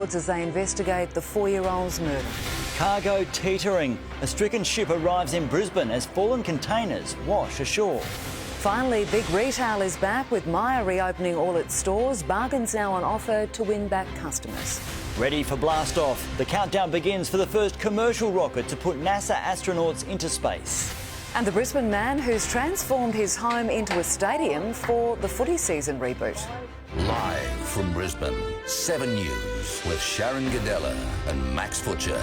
records as they investigate the 4-year-old's murder. Cargo teetering. A stricken ship arrives in Brisbane as fallen containers wash ashore. Finally, big retail is back with Myer reopening all its stores. Bargains now on offer to win back customers. Ready for blast-off. The countdown begins for the first commercial rocket to put NASA astronauts into space. And the Brisbane man who's transformed his home into a stadium for the footy season reboot. Live from Brisbane, 7 News with Sharyn, Ghidella and Max Futcher.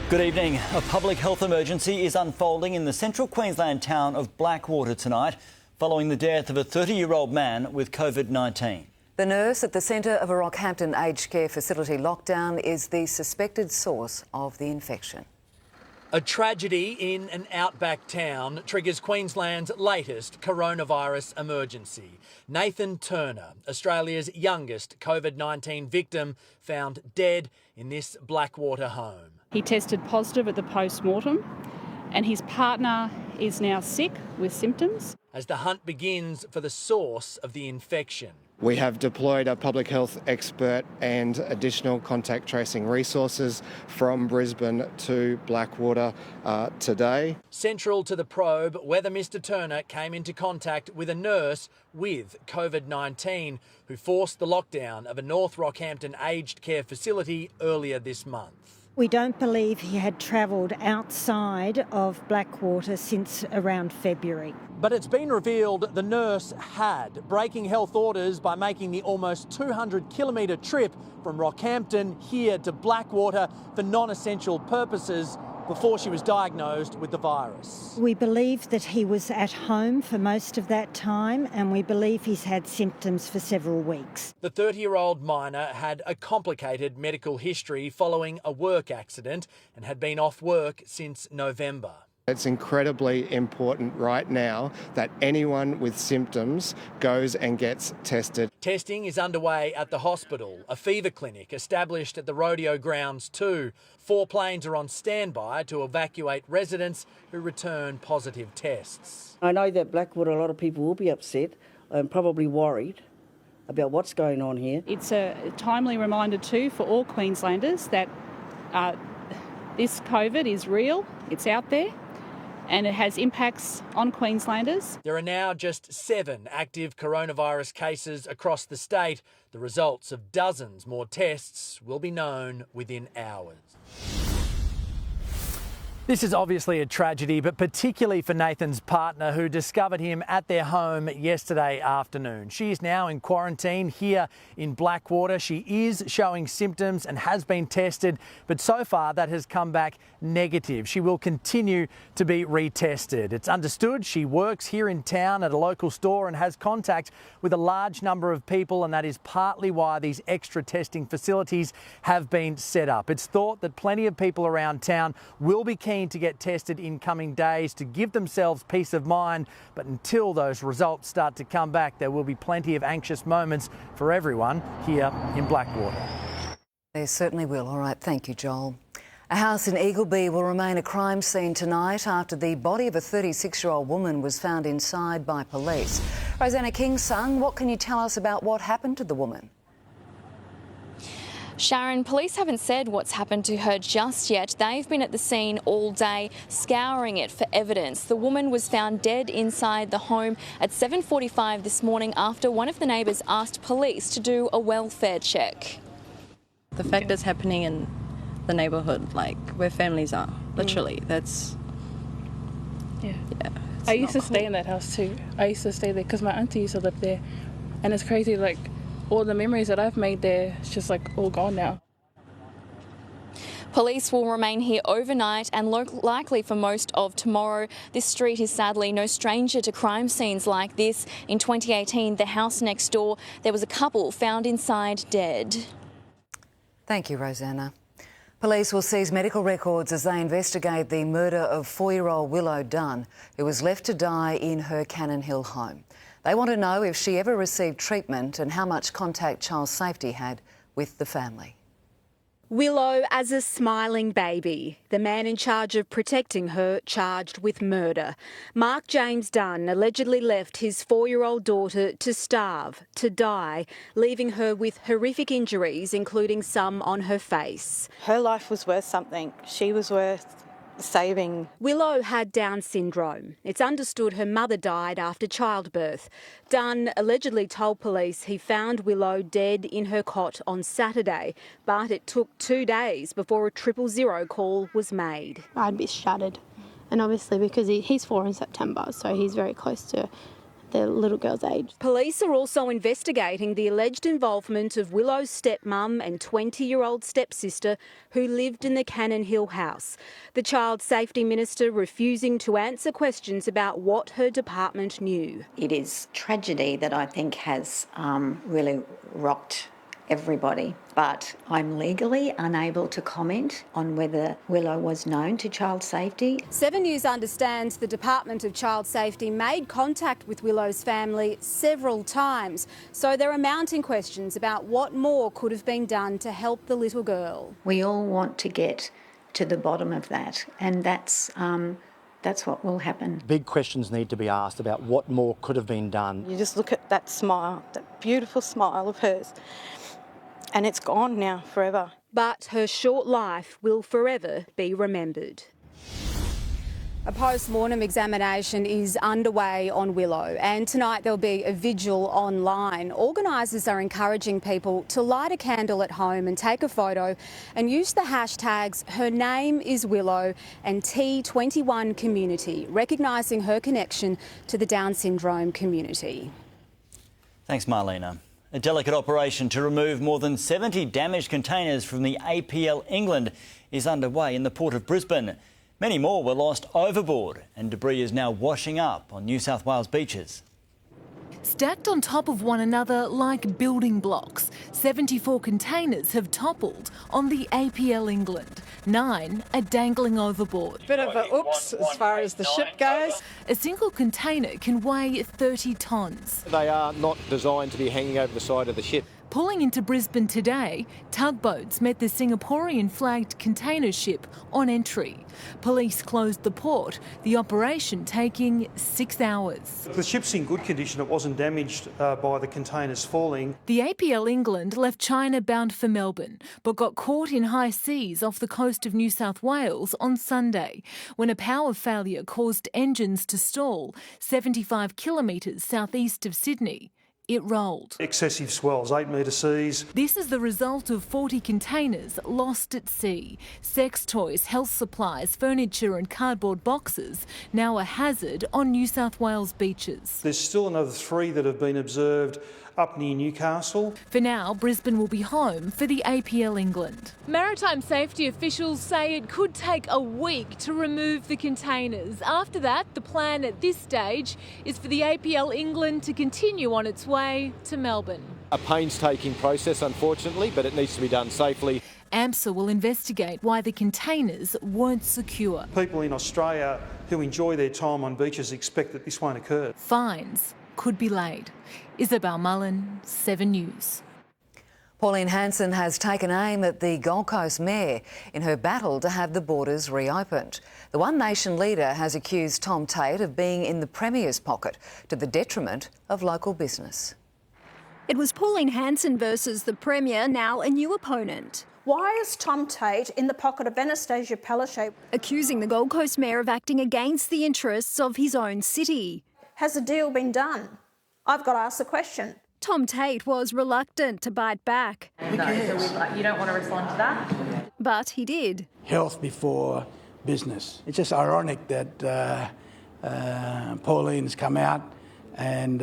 Good evening. A public health emergency is unfolding in the central Queensland town of Blackwater tonight, following the death of a 30-year-old man with COVID-19. The nurse at the centre of a Rockhampton aged care facility lockdown is the suspected source of the infection. A tragedy in an outback town triggers Queensland's latest coronavirus emergency. Nathan Turner, Australia's youngest COVID-19 victim, found dead in this Blackwater home. He tested positive at the post-mortem and his partner is now sick with symptoms. As the hunt begins for the source of the infection. We have deployed a public health expert and additional contact tracing resources from Brisbane to Blackwater today. Central to the probe, whether Mr Turner came into contact with a nurse with COVID-19 who forced the lockdown of a North Rockhampton aged care facility earlier this month. We don't believe he had travelled outside of Blackwater since around February. But it's been revealed the nurse had, breaking health orders by making the almost 200-kilometre trip from Rockhampton here to Blackwater for non-essential purposes before she was diagnosed with the virus. We believe that he was at home for most of that time and we believe he's had symptoms for several weeks. The 30-year-old miner had a complicated medical history following a work accident and had been off work since November. It's incredibly important right now that anyone with symptoms goes and gets tested. Testing is underway at the hospital, a fever clinic established at the rodeo grounds too. 4 planes are on standby to evacuate residents who return positive tests. I know that Blackwater, a lot of people will be upset and probably worried about what's going on here. It's a timely reminder too for all Queenslanders that this COVID is real, it's out there, and it has impacts on Queenslanders. There are now just 7 active coronavirus cases across the state. The results of dozens more tests will be known within hours. This is obviously a tragedy, but particularly for Nathan's partner, who discovered him at their home yesterday afternoon. She is now in quarantine here in Blackwater. She is showing symptoms and has been tested, but so far that has come back negative. She will continue to be retested. It's understood she works here in town at a local store and has contact with a large number of people, and that is partly why these extra testing facilities have been set up. It's thought that plenty of people around town will be keen to get tested in coming days to give themselves peace of mind, but until those results start to come back, there will be plenty of anxious moments for everyone here in Blackwater. There certainly will. All right, thank you, Joel. A house in Eagleby will remain a crime scene tonight after the body of a 36-year-old woman was found inside by police. Rosanna King-Sung, what can you tell us about what happened to the woman? Sharyn, police haven't said what's happened to her just yet. They've been at the scene all day, scouring it for evidence. The woman was found dead inside the home at 7:45 this morning after one of the neighbours asked police to do a welfare check. The fact that's happening in the neighbourhood, like where families are, literally, that's... Yeah. I used to stay in that house too. I used to stay there because my auntie used to live there. And it's crazy, like, all the memories that I've made there, it's just like all gone now. Police will remain here overnight and likely for most of tomorrow. This street is sadly no stranger to crime scenes like this. In 2018, the house next door, there was a couple found inside dead. Thank you, Rosanna. Police will seize medical records as they investigate the murder of 4-year-old Willow Dunn, who was left to die in her Cannon Hill home. They want to know if she ever received treatment and how much contact child safety had with the family. Willow as a smiling baby. The man in charge of protecting her charged with murder. Mark James Dunn allegedly left his 4-year-old daughter to starve, to die, leaving her with horrific injuries, including some on her face. Her life was worth something. She was worth saving. Willow had Down syndrome. It's understood her mother died after childbirth. Dunn allegedly told police he found Willow dead in her cot on Saturday, but it took 2 days before a 000 call was made. I'd be shattered. And obviously because he's 4 in September, so he's very close to the little girl's age. Police are also investigating the alleged involvement of Willow's stepmum and 20-year-old stepsister who lived in the Cannon Hill house. The Child Safety Minister refusing to answer questions about what her department knew. It is tragedy that I think has really rocked everybody, but I'm legally unable to comment on whether Willow was known to Child Safety. 7 News understands the Department of Child Safety made contact with Willow's family several times, so there are mounting questions about what more could have been done to help the little girl. We all want to get to the bottom of that, and that's what will happen. Big questions need to be asked about what more could have been done. You just look at that smile, that beautiful smile of hers, and it's gone now forever. But her short life will forever be remembered. A post-mortem examination is underway on Willow, and tonight there'll be a vigil online. Organisers are encouraging people to light a candle at home and take a photo and use the hashtags Her Name is Willow and T21 Community, recognising her connection to the Down syndrome community. Thanks, Marlena. A delicate operation to remove more than 70 damaged containers from the APL England is underway in the port of Brisbane. Many more were lost overboard and debris is now washing up on New South Wales beaches. Stacked on top of one another like building blocks, 74 containers have toppled on the APL England. 9 are dangling overboard. Bit of a oops as far as the ship goes. A single container can weigh 30 tonnes. They are not designed to be hanging over the side of the ship. Pulling into Brisbane today, tugboats met the Singaporean-flagged container ship on entry. Police closed the port, the operation taking 6 hours. The ship's in good condition. It wasn't damaged by the containers falling. The APL England left China bound for Melbourne, but got caught in high seas off the coast of New South Wales on Sunday, when a power failure caused engines to stall 75 kilometres southeast of Sydney. It rolled. Excessive swells, 8-metre seas. This is the result of 40 containers lost at sea. Sex toys, health supplies, furniture and cardboard boxes, now a hazard on New South Wales beaches. There's still another 3 that have been observed up near Newcastle. For now, Brisbane will be home for the APL England. Maritime safety officials say it could take a week to remove the containers. After that, the plan at this stage is for the APL England to continue on its way to Melbourne. A painstaking process, unfortunately, but it needs to be done safely. AMSA will investigate why the containers weren't secure. People in Australia who enjoy their time on beaches expect that this won't occur. Fines could be laid. Isabel Mullen, 7 News. Pauline Hanson has taken aim at the Gold Coast Mayor in her battle to have the borders reopened. The One Nation leader has accused Tom Tate of being in the Premier's pocket to the detriment of local business. It was Pauline Hanson versus the Premier, now a new opponent. Why is Tom Tate in the pocket of Anastasia Palaszczuk? Accusing the Gold Coast Mayor of acting against the interests of his own city. Has a deal been done? I've got to ask the question. Tom Tate was reluctant to bite back. You don't want to respond to that? But he did. Health before business. It's just ironic that Pauline's come out and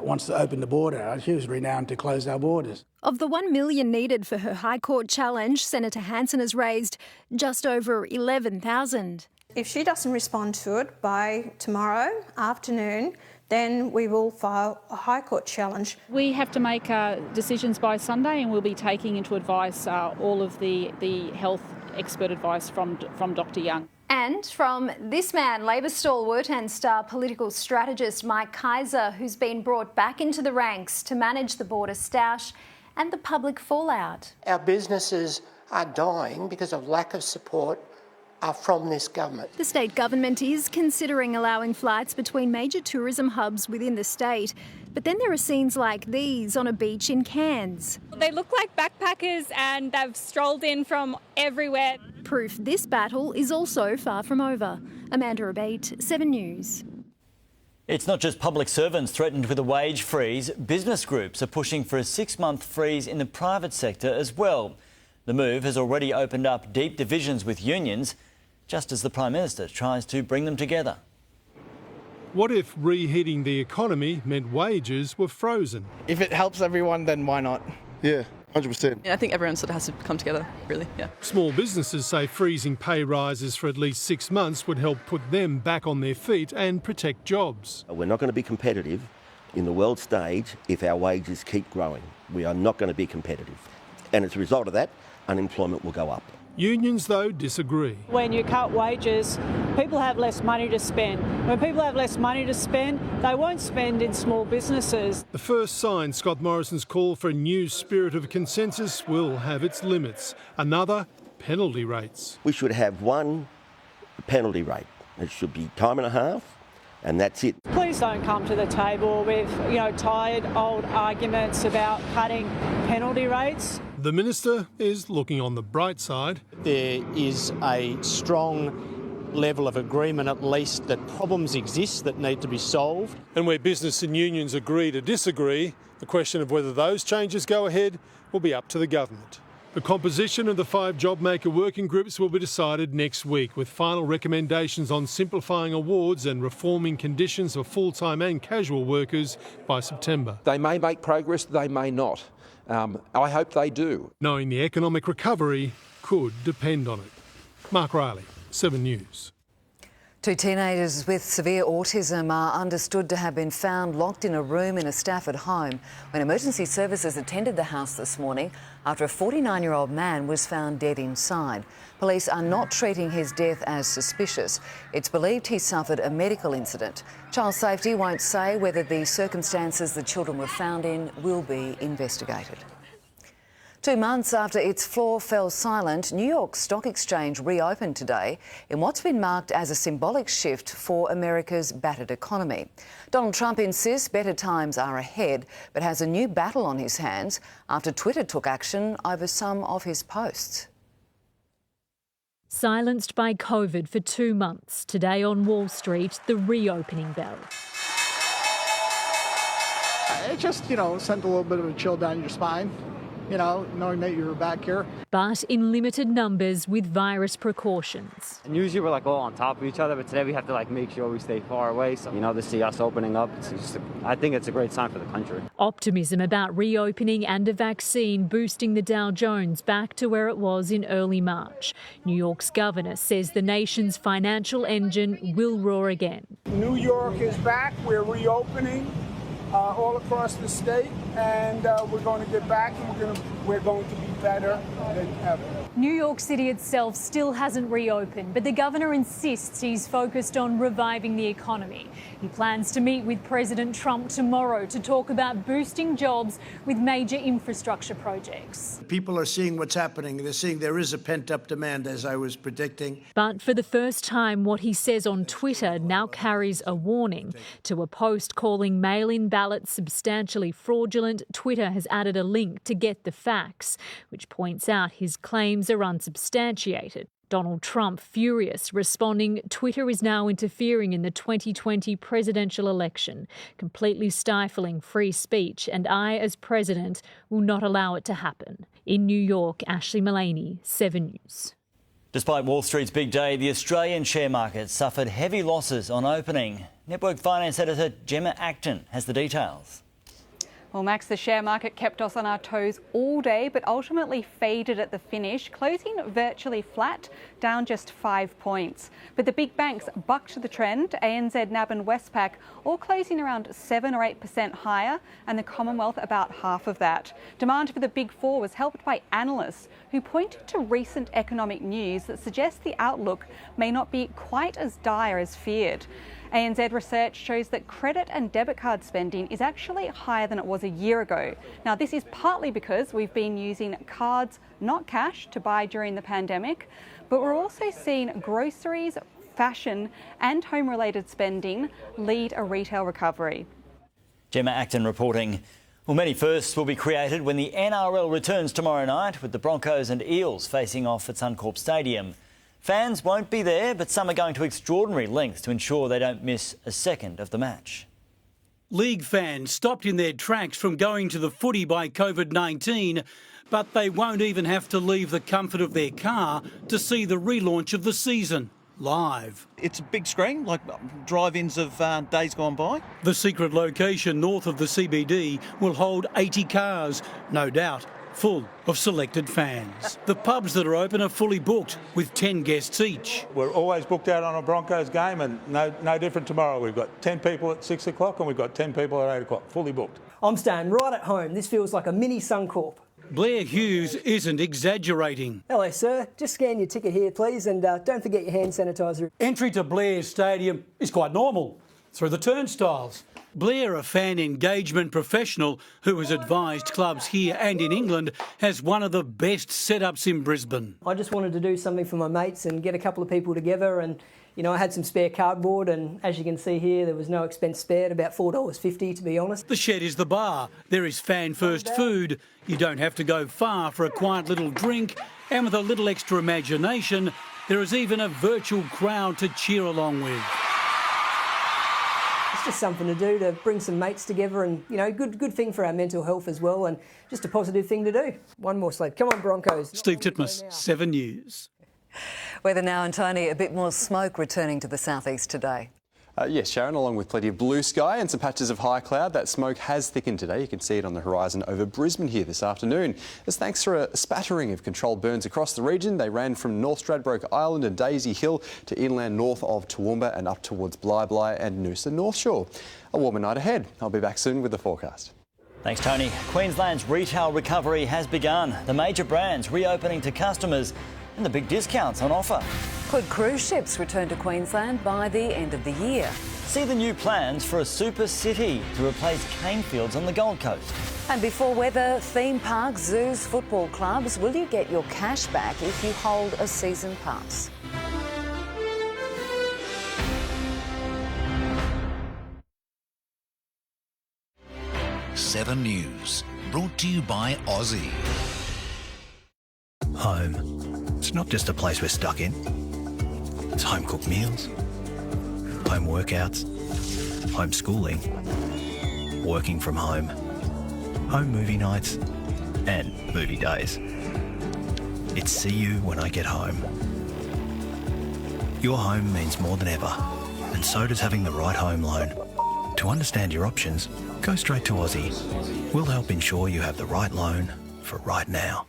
wants to open the border. She was renowned to close our borders. Of the $1 million needed for her High Court challenge, Senator Hanson has raised just over $11,000. If she doesn't respond to it by tomorrow afternoon, then we will file a High Court challenge. We have to make decisions by Sunday, and we'll be taking into advice all of the health expert advice from Dr Young. And from this man, Labor stalwart and star political strategist Mike Kaiser, who's been brought back into the ranks to manage the border stoush and the public fallout. Our businesses are dying because of lack of support from this government. The state government is considering allowing flights between major tourism hubs within the state. But then there are scenes like these on a beach in Cairns. They look like backpackers and they've strolled in from everywhere. Proof this battle is also far from over. Amanda Abate, 7 News. It's not just public servants threatened with a wage freeze. Business groups are pushing for a 6-month freeze in the private sector as well. The move has already opened up deep divisions with unions, just as the Prime Minister tries to bring them together. What if reheating the economy meant wages were frozen? If it helps everyone, then why not? Yeah, 100%. Yeah, I think everyone sort of has to come together, really, yeah. Small businesses say freezing pay rises for at least 6 months would help put them back on their feet and protect jobs. We're not going to be competitive in the world stage if our wages keep growing. We are not going to be competitive. And as a result of that, unemployment will go up. Unions, though, disagree. When you cut wages, people have less money to spend. When people have less money to spend, they won't spend in small businesses. The first sign Scott Morrison's call for a new spirit of consensus will have its limits. Another, penalty rates. We should have one penalty rate. It should be time and a half, and that's it. Please don't come to the table with, tired old arguments about cutting penalty rates. The Minister is looking on the bright side. There is a strong level of agreement, at least, that problems exist that need to be solved. And where business and unions agree to disagree, the question of whether those changes go ahead will be up to the government. The composition of the 5 JobMaker working groups will be decided next week, with final recommendations on simplifying awards and reforming conditions for full-time and casual workers by September. They may make progress, they may not. I hope they do. Knowing the economic recovery could depend on it. Mark Riley, 7 News. 2 teenagers with severe autism are understood to have been found locked in a room in a Stafford home when emergency services attended the house this morning after a 49-year-old man was found dead inside. Police are not treating his death as suspicious. It's believed he suffered a medical incident. Child Safety won't say whether the circumstances the children were found in will be investigated. 2 months after its floor fell silent, New York Stock Exchange reopened today in what's been marked as a symbolic shift for America's battered economy. Donald Trump insists better times are ahead, but has a new battle on his hands after Twitter took action over some of his posts. Silenced by COVID for 2 months, today on Wall Street, the reopening bell. It just, sent a little bit of a chill down your spine. Knowing that you're back here. But in limited numbers with virus precautions. And usually we're all on top of each other, but today we have to make sure we stay far away. So, to see us opening up, I think it's a great sign for the country. Optimism about reopening and a vaccine boosting the Dow Jones back to where it was in early March. New York's governor says the nation's financial engine will roar again. New York is back. We're reopening all across the state, and we're going to get back, and we're going to be better than ever. New York City itself still hasn't reopened, but the governor insists he's focused on reviving the economy. He plans to meet with President Trump tomorrow to talk about boosting jobs with major infrastructure projects. People are seeing what's happening. They're seeing there is a pent-up demand, as I was predicting. But for the first time, what he says on Twitter now carries a warning. To a post calling mail-in ballots substantially fraudulent, Twitter has added a link to get the facts, which points out his claims are unsubstantiated. Donald Trump furious, responding, Twitter is now interfering in the 2020 presidential election, completely stifling free speech, and I, as president, will not allow it to happen. In New York, Ashley Mullaney, 7 News. Despite Wall Street's big day, the Australian share market suffered heavy losses on opening. Network Finance Editor Gemma Acton has the details. Well, Max, the share market kept us on our toes all day, but ultimately faded at the finish, closing virtually flat, down just 5 points. But the big banks bucked the trend. ANZ, NAB and Westpac all closing around 7 or 8% higher, and the Commonwealth about half of that. Demand for the big four was helped by analysts who pointed to recent economic news that suggests the outlook may not be quite as dire as feared. ANZ research shows that credit and debit card spending is actually higher than it was a year ago. Now, this is partly because we've been using cards, not cash, to buy during the pandemic, but we're also seeing groceries, fashion and home-related spending lead a retail recovery. Gemma Acton reporting. Well, many firsts will be created when the NRL returns tomorrow night, with the Broncos and Eels facing off at Suncorp Stadium. Fans won't be there, but some are going to extraordinary lengths to ensure they don't miss a second of the match. League fans stopped in their tracks from going to the footy by COVID-19, but they won't even have to leave the comfort of their car to see the relaunch of the season live. It's a big screen, like drive-ins of days gone by. The secret location north of the CBD will hold 80 cars, no doubt full of selected fans. The pubs that are open are fully booked, with 10 guests each. We're always booked out on a Broncos game, and no different tomorrow. We've got 10 people at 6 o'clock and we've got 10 people at 8 o'clock, fully booked. I'm staying right at home. This feels like a mini Suncorp. Blair Hughes isn't exaggerating. Hello, sir. Just scan your ticket here, please, and don't forget your hand sanitizer. Entry to Blair's Stadium is quite normal, through the turnstiles. Blair, a fan engagement professional who has advised clubs here and in England, has one of the best setups in Brisbane. I just wanted to do something for my mates and get a couple of people together, and I had some spare cardboard, and as you can see here, there was no expense spared, about $4.50 to be honest. The shed is the bar. There is fan-first food. You don't have to go far for a quiet little drink, and with a little extra imagination, there is even a virtual crowd to cheer along with. It's just something to do to bring some mates together, and good thing for our mental health as well, and just a positive thing to do. One more sleep. Come on, Broncos. Steve Titmus, 7 News. Weather now, and Tony, a bit more smoke returning to the southeast today. Yes, Sharyn, along with plenty of blue sky and some patches of high cloud. That smoke has thickened today. You can see it on the horizon over Brisbane here this afternoon. As thanks to a spattering of controlled burns across the region, they ran from North Stradbroke Island and Daisy Hill to inland north of Toowoomba and up towards Bly and Noosa North Shore. A warmer night ahead. I'll be back soon with the forecast. Thanks, Tony. Queensland's retail recovery has begun. The major brands reopening to customers and the big discounts on offer. Could cruise ships return to Queensland by the end of the year? See the new plans for a super city to replace cane fields on the Gold Coast. And before weather, theme parks, zoos, football clubs, will you get your cash back if you hold a season pass? Seven News, brought to you by Aussie. Home. It's not just a place we're stuck in. It's home-cooked meals, home workouts, homeschooling, working from home, home movie nights, and movie days. It's see you when I get home. Your home means more than ever, and so does having the right home loan. To understand your options, go straight to Aussie. We'll help ensure you have the right loan for right now.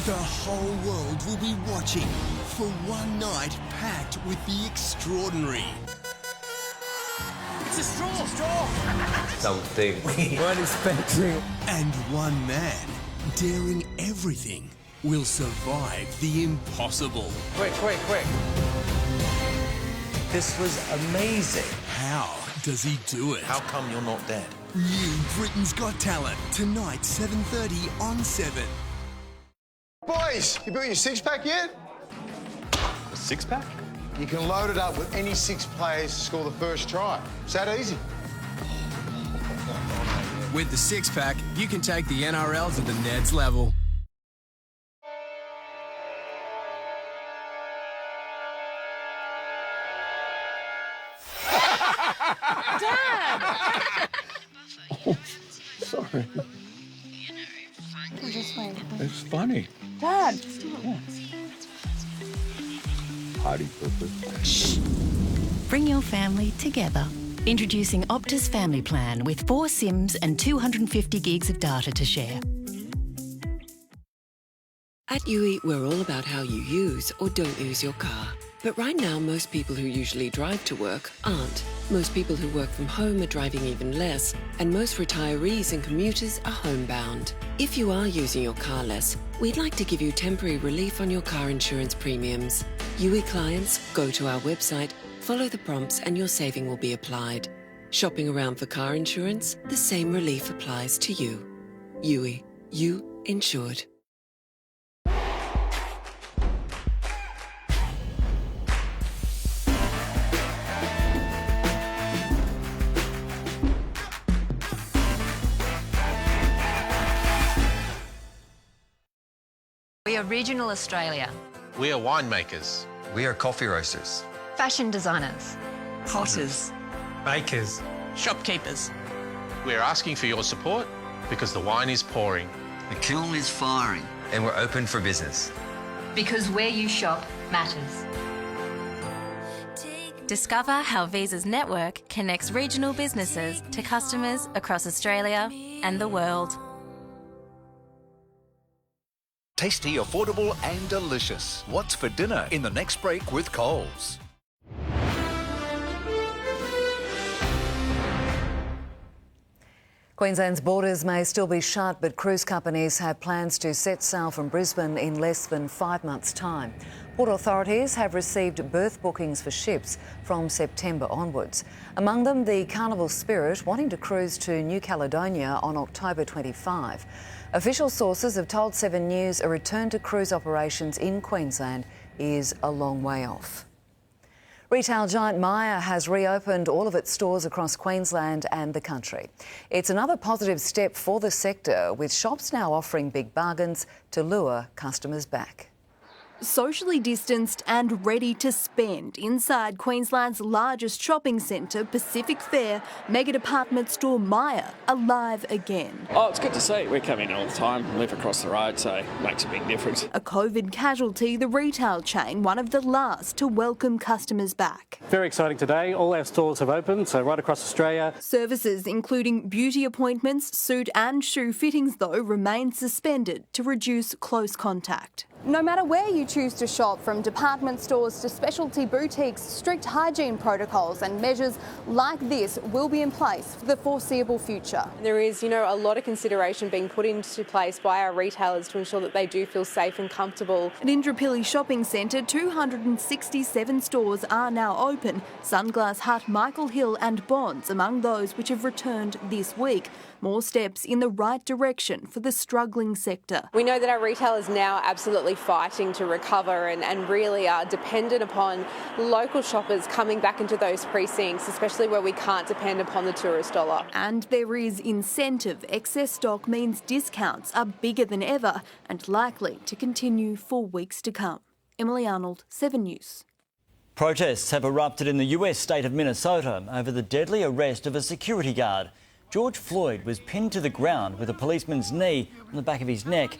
The whole world will be watching for one night packed with the extraordinary. It's a straw! It's a straw! Something we weren't expecting. And one man, daring everything, will survive the impossible. Quick! This was amazing. How does he do it? How come you're not dead? New Britain's Got Talent, tonight 7:30 on 7. Boys, you built your six-pack yet? A six-pack? You can load it up with any 6 players to score the first try. It's that easy. With the six-pack, you can take the NRL to the next level. Dad! Oh, sorry. It's funny. Dad! Party purpose. Bring your family together. Introducing Optus Family Plan with 4 SIMs and 250 gigs of data to share. At UE, we're all about how you use or don't use your car. But right now, most people who usually drive to work aren't. Most people who work from home are driving even less, and most retirees and commuters are homebound. If you are using your car less, we'd like to give you temporary relief on your car insurance premiums. UE clients, go to our website, Follow the prompts and your saving will be applied. Shopping around for car insurance? The same relief applies to you. Yui, you insured. We are regional Australia. We are winemakers. We are coffee roasters. Fashion designers. Potters. Bakers. Shopkeepers. We're asking for your support because the wine is pouring. The kiln is firing. And we're open for business. Because where you shop matters. Discover how Visa's network connects regional businesses to customers across Australia and the world. Tasty, affordable and delicious. What's for dinner in the next break with Coles? Queensland's borders may still be shut, but cruise companies have plans to set sail from Brisbane in less than 5 months' time. Port authorities have received berth bookings for ships from September onwards. Among them, the Carnival Spirit, wanting to cruise to New Caledonia on October 25. Official sources have told 7 News a return to cruise operations in Queensland is a long way off. Retail giant Myer has reopened all of its stores across Queensland and the country. It's another positive step for the sector, with shops now offering big bargains to lure customers back. Socially distanced and ready to spend inside Queensland's largest shopping centre, Pacific Fair, mega department store Myer, alive again. Oh, it's good to see. We come in all the time, live across the road, so it makes a big difference. A COVID casualty, the retail chain, one of the last to welcome customers back. Very exciting today. All our stores have opened, so right across Australia. Services including beauty appointments, suit and shoe fittings, though, remain suspended to reduce close contact. No matter where you choose to shop, from department stores to specialty boutiques, strict hygiene protocols and measures like this will be in place for the foreseeable future. There is, a lot of consideration being put into place by our retailers to ensure that they do feel safe and comfortable. At Indooroopilly Shopping Centre, 267 stores are now open. Sunglass Hut, Michael Hill and Bonds among those which have returned this week. More steps in the right direction for the struggling sector. We know that our retailers now absolutely fighting to recover and really are dependent upon local shoppers coming back into those precincts, especially where we can't depend upon the tourist dollar. And there is incentive. Excess stock means discounts are bigger than ever and likely to continue for weeks to come. Emily Arnold, 7 News. Protests have erupted in the US state of Minnesota over the deadly arrest of a security guard. George Floyd was pinned to the ground with a policeman's knee on the back of his neck.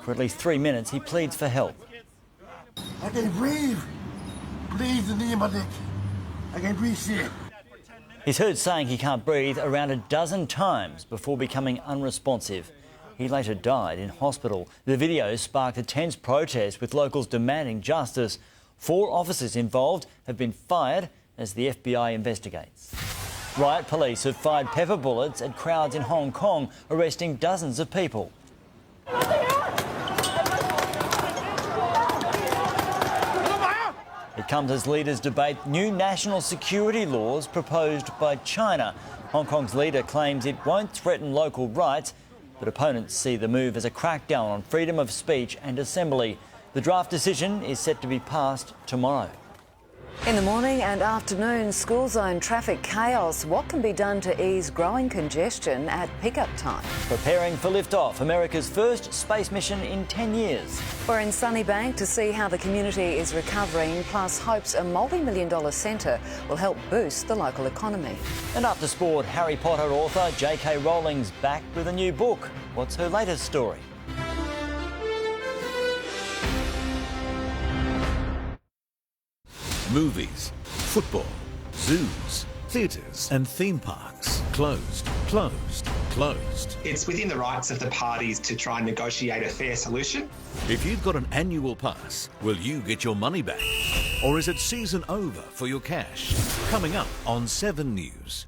For at least 3 minutes, he pleads for help. I can breathe. Please, the knee in my neck. I can breathe shit. He's heard saying he can't breathe around a dozen times before becoming unresponsive. He later died in hospital. The video sparked a tense protest with locals demanding justice. 4 officers involved have been fired as the FBI investigates. Riot police have fired pepper bullets at crowds in Hong Kong, arresting dozens of people. It comes as leaders debate new national security laws proposed by China. Hong Kong's leader claims it won't threaten local rights, but opponents see the move as a crackdown on freedom of speech and assembly. The draft decision is set to be passed tomorrow. In the morning and afternoon, school zone traffic chaos. What can be done to ease growing congestion at pickup time? Preparing for liftoff, America's first space mission in 10 years. We're in Sunnybank to see how the community is recovering, plus hopes a multi-million-dollar centre will help boost the local economy. And after sport, Harry Potter author J.K. Rowling's back with a new book. What's her latest story? Movies, football, zoos, theatres and theme parks. Closed, closed, closed. It's within the rights of the parties to try and negotiate a fair solution. If you've got an annual pass, will you get your money back? Or is it season over for your cash? Coming up on 7 News.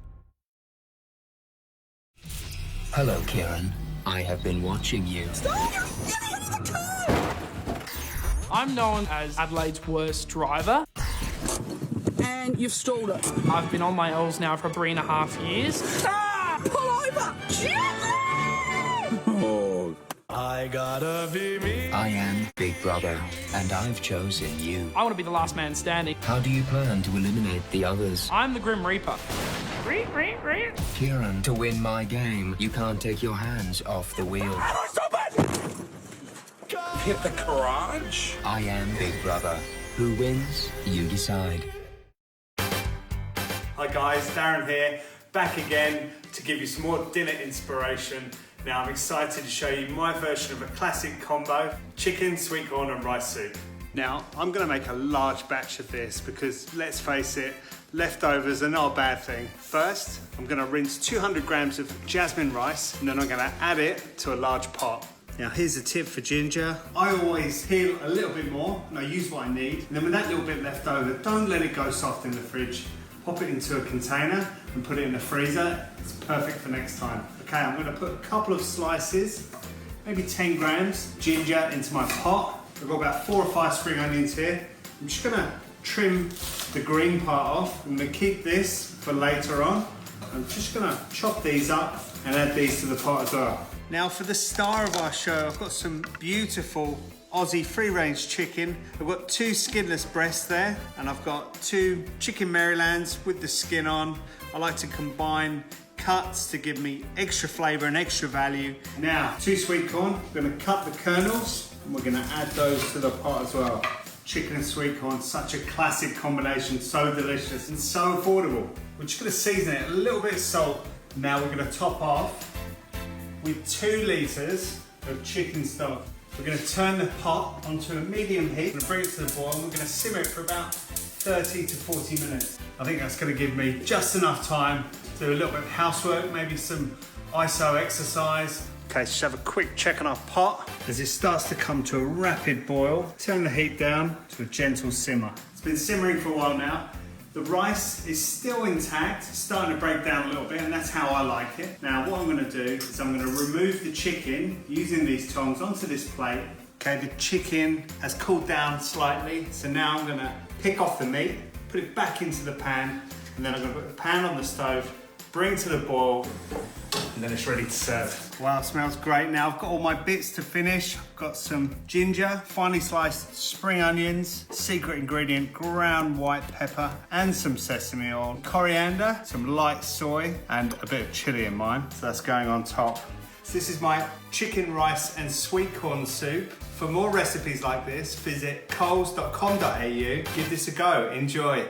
Hello, Kieran. I have been watching you. I'm known as Adelaide's worst driver. and you've stalled it. I've been on my L's now for 3.5 years. Ah! Pull over! Oh. I gotta be me. I am Big Brother, and I've chosen you. I want to be the last man standing. How do you plan to eliminate the others? I'm the Grim Reaper. Kieran, to win my game, you can't take your hands off the wheel. Hit the garage. I am Big Brother. Who wins? You decide. Hi guys, Darren here, back again to give you some more dinner inspiration. Now I'm excited to show you my version of a classic combo, chicken, sweet corn and rice soup. Now I'm going to make a large batch of this because let's face it, leftovers are not a bad thing. First, I'm going to rinse 200 grams of jasmine rice and then I'm going to add it to a large pot. Now here's a tip for ginger. I always peel a little bit more and I use what I need. And then with that little bit left over, don't let it go soft in the fridge. Pop it into a container and put it in the freezer. It's perfect for next time. Okay, I'm going to put a couple of slices, maybe 10 grams ginger into my pot. I've got about 4 or 5 spring onions here. I'm just going to trim the green part off. I'm going to keep this for later on. I'm just going to chop these up and add these to the pot as well. Now for the star of our show, I've got some beautiful Aussie free-range chicken. I've got 2 skinless breasts there, and I've got 2 chicken Marylands with the skin on. I like to combine cuts to give me extra flavour and extra value. Now, 2 sweet corn. I'm going to cut the kernels, and we're going to add those to the pot as well. Chicken and sweet corn, such a classic combination, so delicious and so affordable. We're just going to season it, a little bit of salt. Now we're going to top off with 2 litres of chicken stock. We're going to turn the pot onto a medium heat. We're going to bring it to the boil and we're going to simmer it for about 30 to 40 minutes. I think that's going to give me just enough time to do a little bit of housework, maybe some ISO exercise. Okay, so just have a quick check on our pot. As it starts to come to a rapid boil, turn the heat down to a gentle simmer. It's been simmering for a while now. The rice is still intact, starting to break down a little bit, and that's how I like it. Now what I'm going to do is I'm going to remove the chicken using these tongs onto this plate. Okay, the chicken has cooled down slightly, so now I'm going to pick off the meat, put it back into the pan, and then I'm going to put the pan on the stove, bring to the boil, and then it's ready to serve. Wow, it smells great. Now I've got all my bits to finish. I've got some ginger, finely sliced spring onions, secret ingredient, ground white pepper, and some sesame oil, coriander, some light soy, and a bit of chili in mine. So that's going on top. So this is my chicken, rice, and sweet corn soup. For more recipes like this, visit coles.com.au. Give this a go. Enjoy.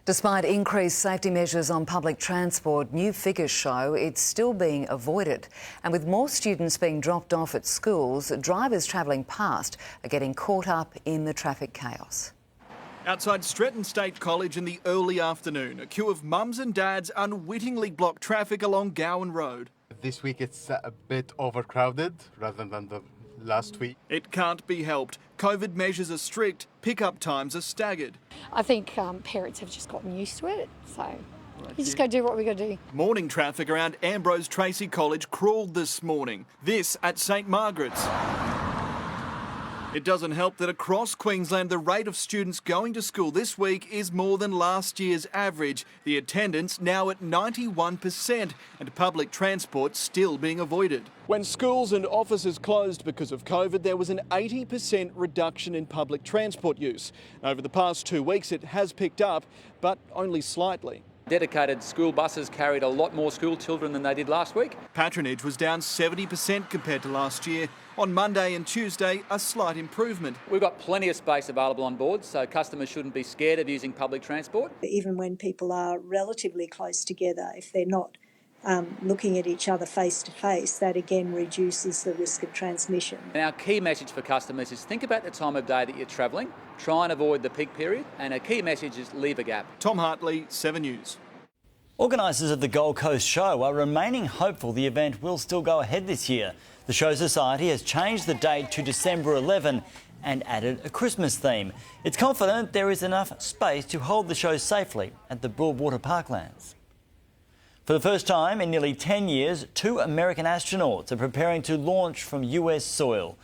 Despite increased safety measures on public transport, new figures show it's still being avoided. And with more students being dropped off at schools, drivers travelling past are getting caught up in the traffic chaos. Outside Stretton State College in the early afternoon, a queue of mums and dads unwittingly blocked traffic along Gowan Road. This week it's a bit overcrowded rather than the last week. It can't be helped. COVID measures are strict, pick-up times are staggered. I think parents have just gotten used to it, so you just got to do what we got to do. Morning traffic around Ambrose Tracy College crawled this morning. This at St Margaret's. It doesn't help that across Queensland, the rate of students going to school this week is more than last year's average. The attendance now at 91% and public transport still being avoided. When schools and offices closed because of COVID, there was an 80% reduction in public transport use. Over the past 2 weeks, it has picked up, but only slightly. Dedicated school buses carried a lot more school children than they did last week. Patronage was down 70% compared to last year. On Monday and Tuesday, a slight improvement. We've got plenty of space available on board, so customers shouldn't be scared of using public transport. Even when people are relatively close together, if they're not looking at each other face to face, that again reduces the risk of transmission. And our key message for customers is think about the time of day that you're travelling, try and avoid the peak period, and a key message is leave a gap. Tom Hartley, 7 News. Organisers of the Gold Coast Show are remaining hopeful the event will still go ahead this year. The Show Society has changed the date to December 11 and added a Christmas theme. It's confident there is enough space to hold the show safely at the Broadwater Parklands. For the first time in nearly 10 years, 2 American astronauts are preparing to launch from US soil.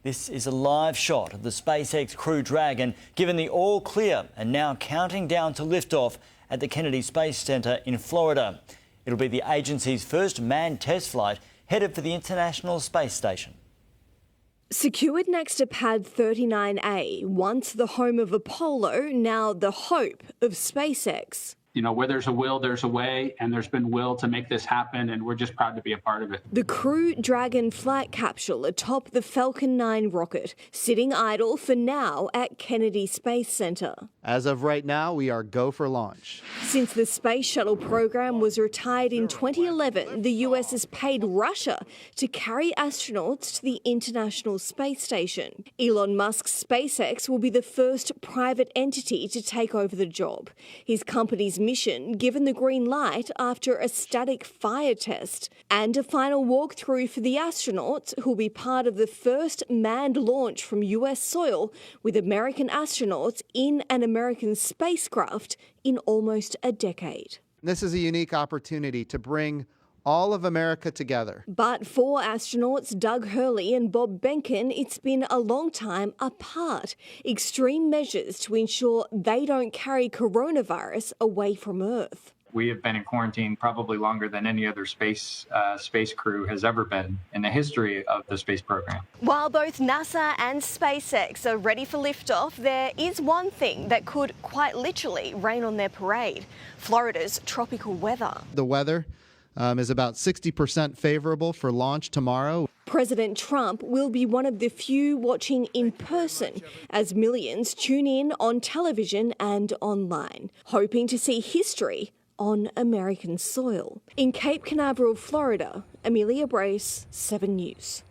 This is a live shot of the SpaceX Crew Dragon given the all clear and now counting down to liftoff at the Kennedy Space Center in Florida. It'll be the agency's first manned test flight headed for the International Space Station. Secured next to Pad 39A, once the home of Apollo, now the hope of SpaceX. You know, where there's a will, there's a way, and there's been will to make this happen, and we're just proud to be a part of it. The Crew Dragon flight capsule atop the Falcon 9 rocket, sitting idle for now at Kennedy Space Center. As of right now, we are go for launch. Since the space shuttle program was retired in 2011, the US has paid Russia to carry astronauts to the International Space Station. Elon Musk's SpaceX will be the first private entity to take over the job. His company's mission given the green light after a static fire test, and a final walkthrough for the astronauts who will be part of the first manned launch from US soil with American astronauts in an American spacecraft in almost a decade. This is a unique opportunity to bring all of America together. But for astronauts Doug Hurley and Bob Behnken, it's been a long time apart. Extreme measures to ensure they don't carry coronavirus away from Earth. We have been in quarantine probably longer than any other space crew has ever been in the history of the space program. While both NASA and SpaceX are ready for liftoff, there is one thing that could quite literally rain on their parade: Florida's tropical weather. The weather is about 60% favourable for launch tomorrow. President Trump will be one of the few watching in person as millions tune in on television and online, hoping to see history on American soil. In Cape Canaveral, Florida, Amelia Brace, 7 News.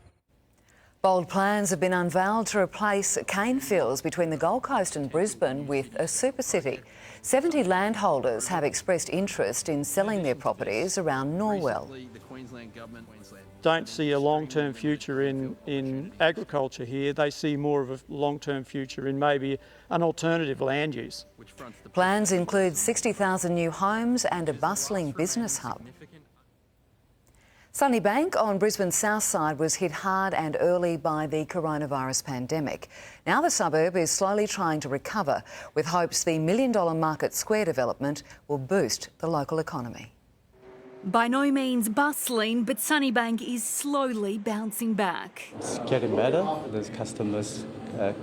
Bold plans have been unveiled to replace cane fields between the Gold Coast and Brisbane with a super city. 70 landholders have expressed interest in selling their properties around Norwell. Don't see a long-term future in agriculture here. They see more of a long-term future in maybe an alternative land use. Plans include 60,000 new homes and a bustling business hub. Sunnybank on Brisbane's south side was hit hard and early by the coronavirus pandemic. Now the suburb is slowly trying to recover, with hopes the $1 million Market Square development will boost the local economy. By no means bustling, but Sunnybank is slowly bouncing back. It's getting better. There's customers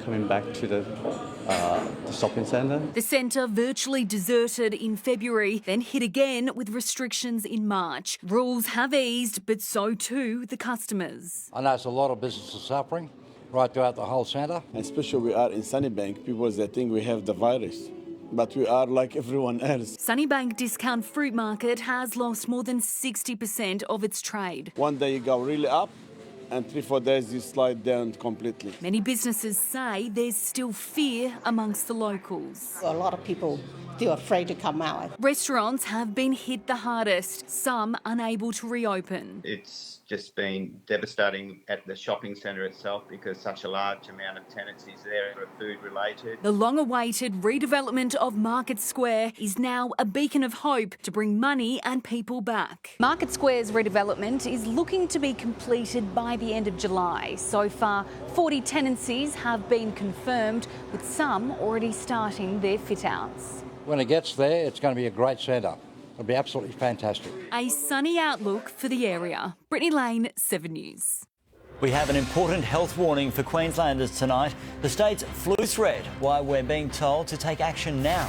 coming back to the shopping centre. The centre virtually deserted in February, then hit again with restrictions in March. Rules have eased, but so too the customers. I know it's a lot of businesses suffering right throughout the whole centre. Especially we are in Sunnybank, people they think we have the virus. But we are like everyone else. Sunnybank Discount Fruit Market has lost more than 60% of its trade. One day you go really up, and 3-4 days you slide down completely. Many businesses say there's still fear amongst the locals. A lot of people feel afraid to come out. Restaurants have been hit the hardest, some unable to reopen. It's just been devastating at the shopping centre itself because such a large amount of tenancies there are food related. The long-awaited redevelopment of Market Square is now a beacon of hope to bring money and people back. Market Square's redevelopment is looking to be completed by the end of July. So far, 40 tenancies have been confirmed, with some already starting their fit-outs. When it gets there, it's going to be a great centre. It'll be absolutely fantastic. A sunny outlook for the area. Brittany Lane, 7 News. We have an important health warning for Queenslanders tonight. The state's flu threat, why we're being told to take action now.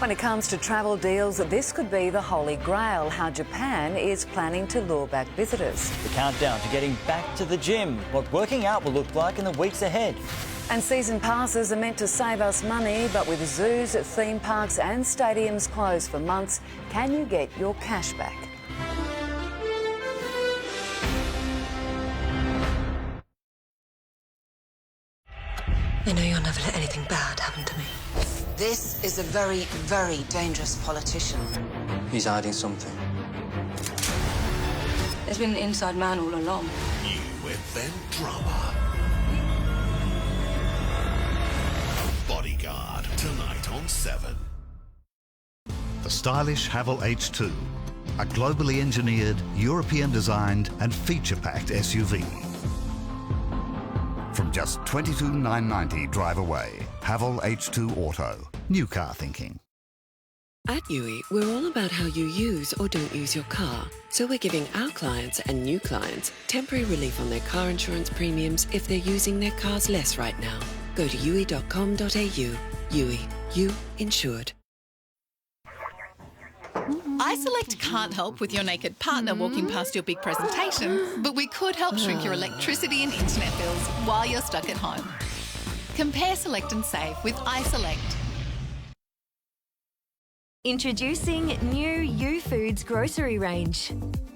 When it comes to travel deals, this could be the holy grail, how Japan is planning to lure back visitors. The countdown to getting back to the gym, what working out will look like in the weeks ahead. And season passes are meant to save us money, but with zoos, theme parks and stadiums closed for months, can you get your cash back? I know you'll never let anything bad happen to me. This is a very, very dangerous politician. He's hiding something. There's been an inside man all along. New event drama. Bodyguard, tonight on 7. The stylish Haval H2, a globally engineered, European-designed and feature-packed SUV. From from just $22,990 drive away. Haval H2 Auto. New car thinking. At Yui, we're all about how you use or don't use your car. So we're giving our clients and new clients temporary relief on their car insurance premiums if they're using their cars less right now. Go to yui.com.au. Yui. You insured. iSelect can't help with your naked partner walking past your big presentation, but we could help shrink your electricity and internet bills while you're stuck at home. Compare, select and save with iSelect. Introducing new U-Foods grocery range.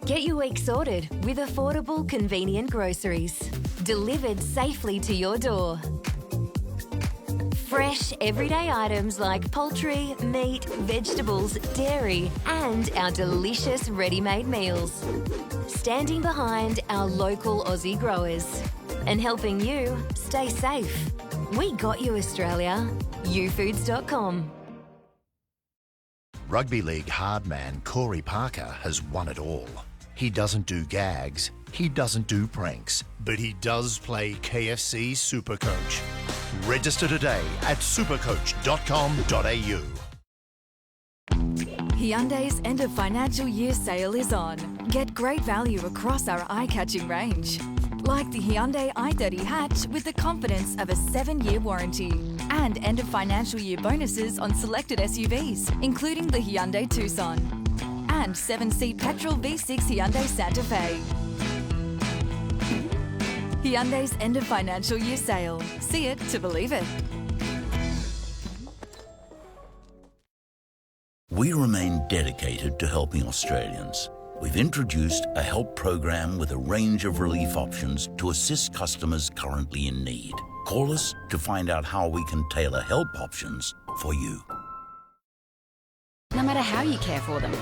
Get your week sorted with affordable, convenient groceries. Delivered safely to your door. Fresh, everyday items like poultry, meat, vegetables, dairy, and our delicious ready-made meals. Standing behind our local Aussie growers and helping you stay safe. We got you, Australia. youfoods.com. Rugby league hard man Corey Parker has won it all. He doesn't do gags, he doesn't do pranks, but he does play KFC Supercoach. Register today at supercoach.com.au. Hyundai's end of financial year sale is on. Get great value across our eye-catching range. Like the Hyundai i30 Hatch with the confidence of a 7-year warranty. And end of financial year bonuses on selected SUVs, including the Hyundai Tucson. And 7-seat petrol V6 Hyundai Santa Fe. Hyundai's end of financial year sale. See it to believe it. We remain dedicated to helping Australians. We've introduced a help program with a range of relief options to assist customers currently in need. Call us to find out how we can tailor help options for you. No matter how you care for them,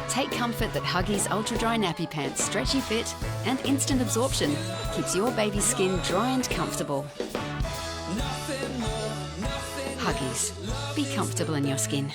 take comfort that Huggies Ultra Dry Nappy Pants Stretchy Fit and Instant Absorption keeps your baby's skin dry and comfortable. Huggies. Be comfortable in your skin.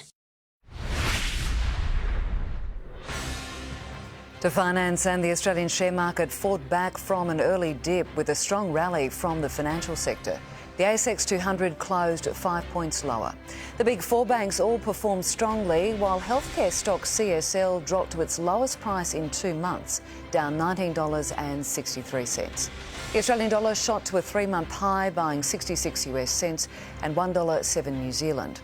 To finance and the Australian share market fought back from an early dip with a strong rally from the financial sector. The ASX 200 closed 5 points lower. The big four banks all performed strongly, while healthcare stock CSL dropped to its lowest price in 2 months, down $19.63. The Australian dollar shot to a 3-month high, buying 66 US cents and $1.07 New Zealand.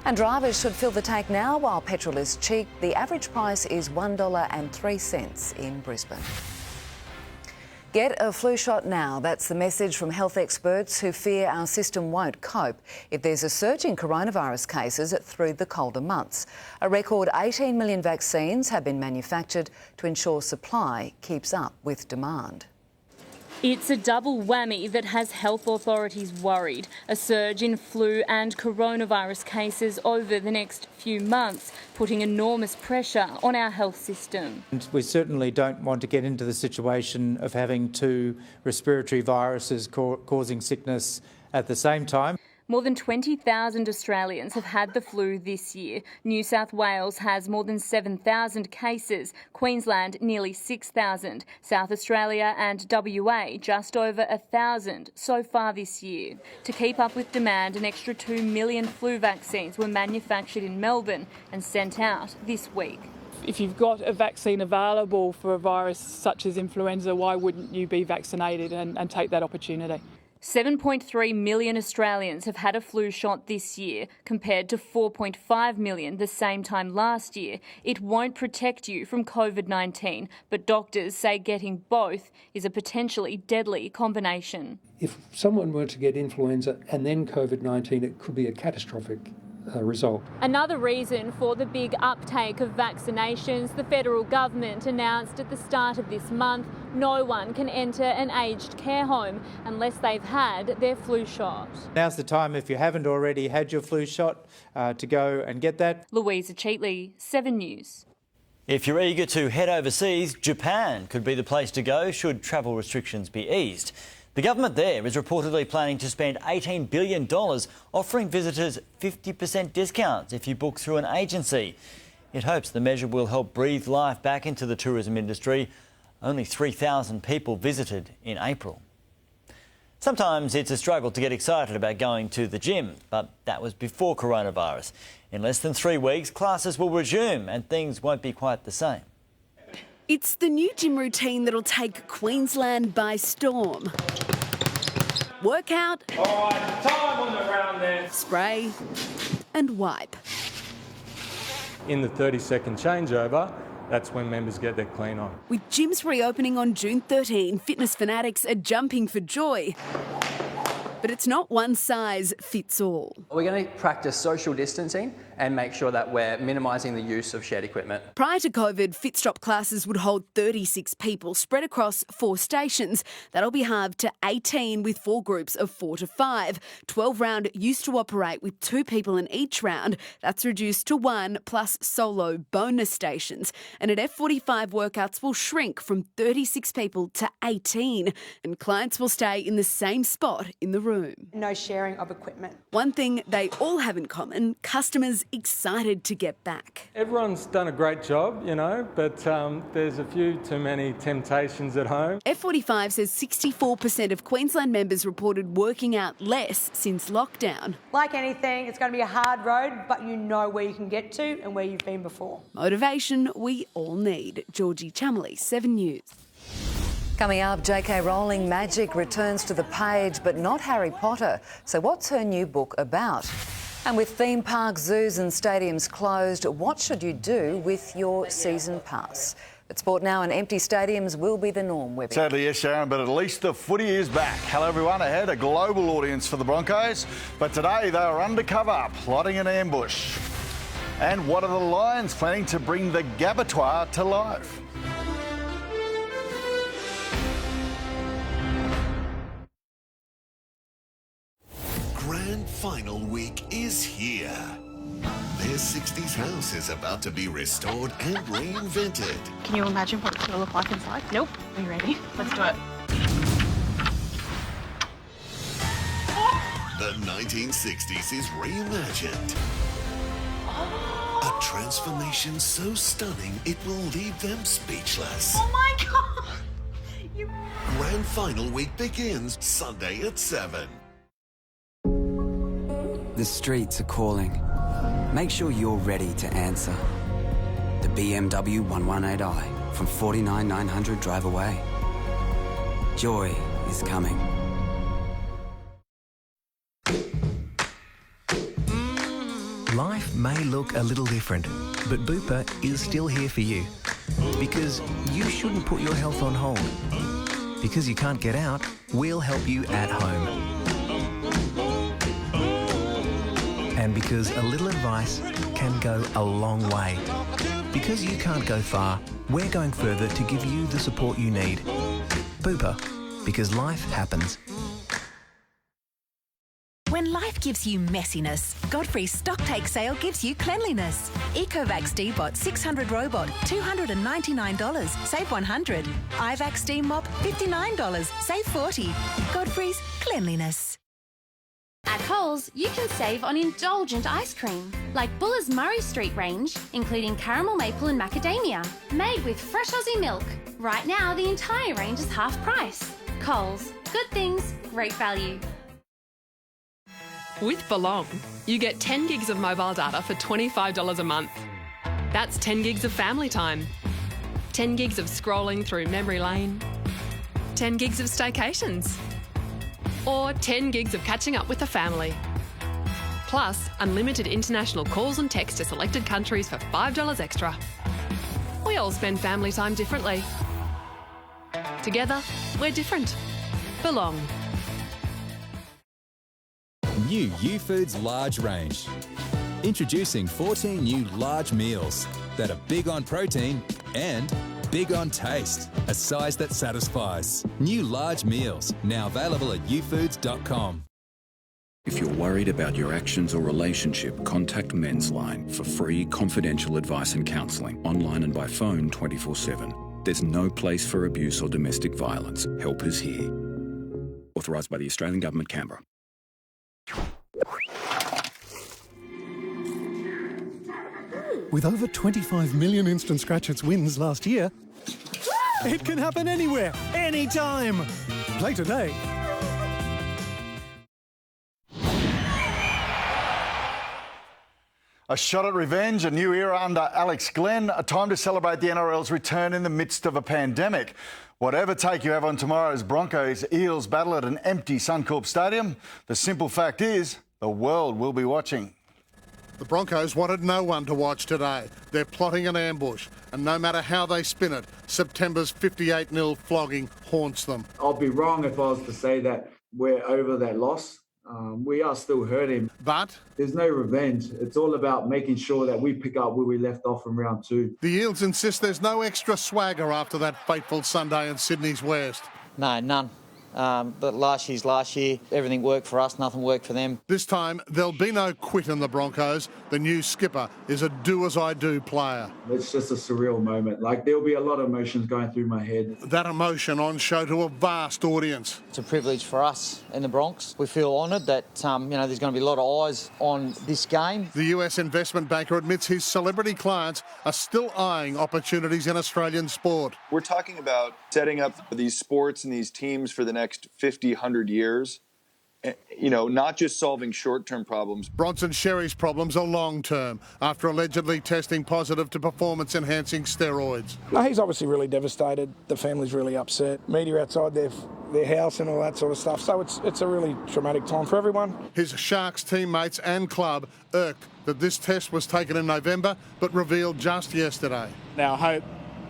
And drivers should fill the tank now while petrol is cheap. The average price is $1.03 in Brisbane. Get a flu shot now. That's the message from health experts who fear our system won't cope if there's a surge in coronavirus cases through the colder months. A record 18 million vaccines have been manufactured to ensure supply keeps up with demand. It's a double whammy that has health authorities worried. A surge in flu and coronavirus cases over the next few months, putting enormous pressure on our health system. And we certainly don't want to get into the situation of having two respiratory viruses causing sickness at the same time. More than 20,000 Australians have had the flu this year. New South Wales has more than 7,000 cases, Queensland nearly 6,000, South Australia and WA just over 1,000 so far this year. To keep up with demand, an extra 2 million flu vaccines were manufactured in Melbourne and sent out this week. If you've got a vaccine available for a virus such as influenza, why wouldn't you be vaccinated and take that opportunity? 7.3 million Australians have had a flu shot this year, compared to 4.5 million the same time last year. It won't protect you from COVID-19, but doctors say getting both is a potentially deadly combination. If someone were to get influenza and then COVID-19, it could be a catastrophic result. Another reason for the big uptake of vaccinations, the federal government announced at the start of this month no one can enter an aged care home unless they've had their flu shot. Now's the time, if you haven't already had your flu shot, to go and get that. Louisa Cheatley, 7 News. If you're eager to head overseas, Japan could be the place to go should travel restrictions be eased. The government there is reportedly planning to spend $18 billion offering visitors 50% discounts if you book through an agency. It hopes the measure will help breathe life back into the tourism industry. Only 3,000 people visited in April. Sometimes it's a struggle to get excited about going to the gym, but that was before coronavirus. In less than 3 weeks, classes will resume and things won't be quite the same. It's the new gym routine that'll take Queensland by storm. Workout. All right, time on the round there. Spray and wipe. In the 30-second changeover, that's when members get their clean on. With gyms reopening on June 13, fitness fanatics are jumping for joy. But it's not one size fits all. We're going to practice social distancing and make sure that we're minimising the use of shared equipment. Prior to COVID, FitStop classes would hold 36 people spread across 4 stations. That'll be halved to 18 with 4 groups of 4 to 5. 12 round used to operate with 2 people in each round. That's reduced to 1 plus solo bonus stations. And at F45, workouts will shrink from 36 people to 18. And clients will stay in the same spot in the room. No sharing of equipment. One thing they all have in common, customers excited to get back. Everyone's done a great job, but there's a few too many temptations at home. F45 says 64% of Queensland members reported working out less since lockdown. Like anything, it's going to be a hard road, but you know where you can get to and where you've been before. Motivation we all need. Georgie Chamberlain, 7 News. Coming up, J.K. Rowling magic returns to the page, but not Harry Potter. So what's her new book about? And with theme parks, zoos and stadiums closed, what should you do with your season pass? But sport now and empty stadiums will be the norm, Webby. Sadly, yes, Sharon, but at least the footy is back. Hello, everyone. Ahead, a global audience for the Broncos. But today, they are undercover, plotting an ambush. And what are the Lions planning to bring the Gabatoir to life? Grand final week is here. Their 60s house is about to be restored and reinvented. Can you imagine what it's going to look like inside? Nope. Are you ready? Let's do it. The 1960s is reimagined. A transformation so stunning it will leave them speechless. Oh my God! Grand final week begins Sunday at 7. The streets are calling. Make sure you're ready to answer. The BMW 118i from 49,900 drive away. Joy is coming. Life may look a little different, but Bupa is still here for you. Because you shouldn't put your health on hold. Because you can't get out, we'll help you at home. And because a little advice can go a long way. Because you can't go far, we're going further to give you the support you need. Bupa, because life happens. When life gives you messiness, Godfrey's Stocktake sale gives you cleanliness. Ecovac D-Bot 600 Robot, $299, save $100. iVac Steam Mop, $59, save $40. Godfrey's Cleanliness. At Coles, you can save on indulgent ice cream, like Buller's Murray Street range, including caramel maple and macadamia, made with fresh Aussie milk. Right now, the entire range is half price. Coles, good things, great value. With Belong, you get 10 gigs of mobile data for $25 a month. That's 10 gigs of family time, 10 gigs of scrolling through memory lane, 10 gigs of staycations, or 10 gigs of catching up with the family. Plus, unlimited international calls and texts to selected countries for $5 extra. We all spend family time differently. Together, we're different. Belong. New U-Foods large range. Introducing 14 new large meals that are big on protein and big on taste. A size that satisfies. New large meals, now available at ufoods.com. If you're worried about your actions or relationship, contact Men's Line for free confidential advice and counselling, online and by phone 24/7. There's no place for abuse or domestic violence. Help is here. Authorised by the Australian Government, Canberra. With over 25 million Instant Scratch-Its wins last year, it can happen anywhere, anytime. Play today. A shot at revenge, a new era under Alex Glenn, a time to celebrate the NRL's return in the midst of a pandemic. Whatever take you have on tomorrow's Broncos-Eels battle at an empty Suncorp Stadium, the simple fact is the world will be watching. The Broncos wanted no one to watch today. They're plotting an ambush, and no matter how they spin it, September's 58-0 flogging haunts them. I'll be wrong if I was to say that we're over that loss. We are still hurting. But there's no revenge. It's all about making sure that we pick up where we left off from round 2. The Eels insist there's no extra swagger after that fateful Sunday in Sydney's West. No, none. But last year, everything worked for us, nothing worked for them. This time, there'll be no quit in the Broncos. The new skipper is a do-as-I-do player. It's just a surreal moment. Like, there'll be a lot of emotions going through my head. That emotion on show to a vast audience. It's a privilege for us in the Bronx. We feel honoured that, there's going to be a lot of eyes on this game. The US investment banker admits his celebrity clients are still eyeing opportunities in Australian sport. We're talking about setting up these sports and these teams for the next 50, 100 years, not just solving short-term problems. Bronson Sherry's problems are long-term after allegedly testing positive to performance-enhancing steroids. No, he's obviously really devastated. The family's really upset. Media outside their house and all that sort of stuff. So it's a really traumatic time for everyone. His Sharks teammates and club irked that this test was taken in November but revealed just yesterday. Our hope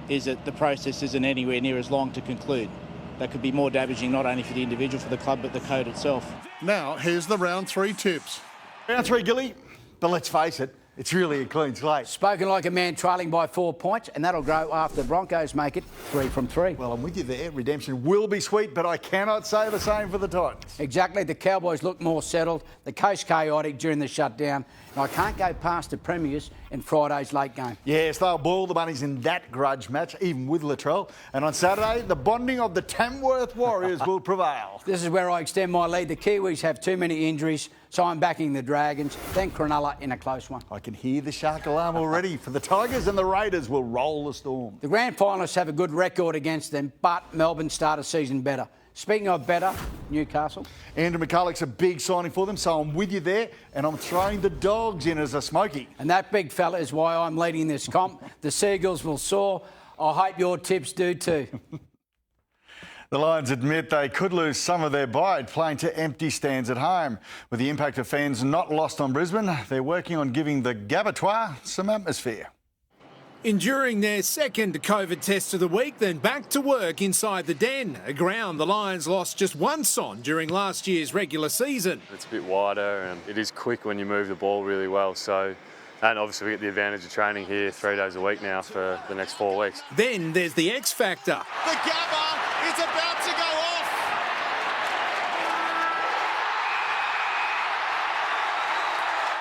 is that the process isn't anywhere near as long to conclude. That could be more damaging not only for the individual, for the club, but the code itself. Now, here's the round 3 tips. Round 3, Gilly. But let's face it, it's really a clean slate. Spoken like a man trailing by 4 points, and that'll grow after the Broncos make it 3 from 3. Well, I'm with you there. Redemption will be sweet, but I cannot say the same for the Titans. Exactly. The Cowboys look more settled. The coast chaotic during the shutdown. And I can't go past the Premiers in Friday's late game. Yes, they'll boil the bunnies in that grudge match, even with Latrell. And on Saturday, the bonding of the Tamworth Warriors will prevail. This is where I extend my lead. The Kiwis have too many injuries, so I'm backing the Dragons, then Cronulla in a close one. I can hear the shark alarm already. For the Tigers, and the Raiders will roll the storm. The grand finalists have a good record against them, but Melbourne start a season better. Speaking of better, Newcastle. Andrew McCulloch's a big signing for them, so I'm with you there, and I'm throwing the Dogs in as a smoky. And that big fella is why I'm leading this comp. The Seagulls will soar. I hope your tips do too. The Lions admit they could lose some of their bite playing to empty stands at home. With the impact of fans not lost on Brisbane, they're working on giving the Gabatoir some atmosphere. Enduring their second COVID test of the week, then back to work inside the Den, a ground the Lions lost just once on during last year's regular season. It's a bit wider and it is quick when you move the ball really well. So, and obviously we get the advantage of training here 3 days a week now for the next 4 weeks. Then there's the X factor. The Gabba is about to go off.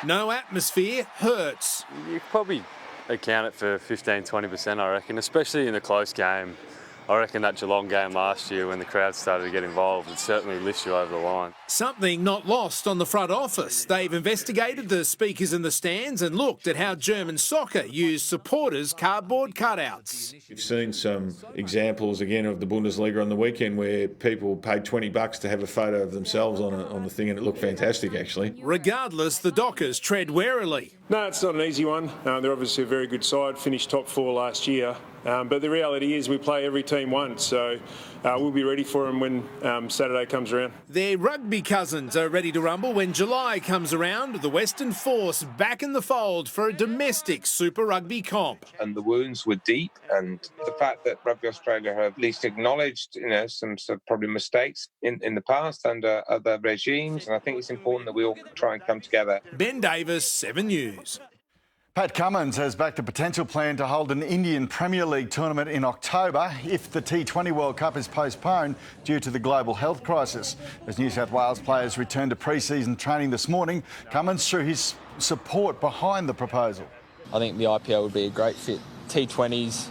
No atmosphere hurts. You probably account it for 15-20%, I reckon, especially in a close game. I reckon that Geelong game last year when the crowd started to get involved, it certainly lifts you over the line. Something not lost on the front office. They've investigated the speakers in the stands and looked at how German soccer used supporters' cardboard cutouts. We've seen some examples again of the Bundesliga on the weekend where people paid $20 to have a photo of themselves on the thing, and it looked fantastic actually. Regardless, the Dockers tread warily. No, it's not an easy one. They're obviously a very good side, finished top 4 last year. But the reality is we play every team once, so we'll be ready for them when Saturday comes around. Their rugby cousins are ready to rumble when July comes around, with the Western Force back in the fold for a domestic Super Rugby comp. And the wounds were deep, and the fact that Rugby Australia have at least acknowledged, some probably mistakes in the past under other regimes, and I think it's important that we all try and come together. Ben Davis, 7 News. Pat Cummins has backed a potential plan to hold an Indian Premier League tournament in October if the T20 World Cup is postponed due to the global health crisis. As New South Wales players returned to pre-season training this morning, Cummins threw his support behind the proposal. I think the IPL would be a great fit. T20s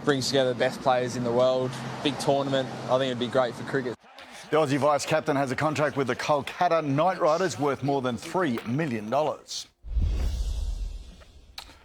brings together the best players in the world. Big tournament. I think it'd be great for cricket. The Aussie vice-captain has a contract with the Kolkata Knight Riders worth more than $3 million.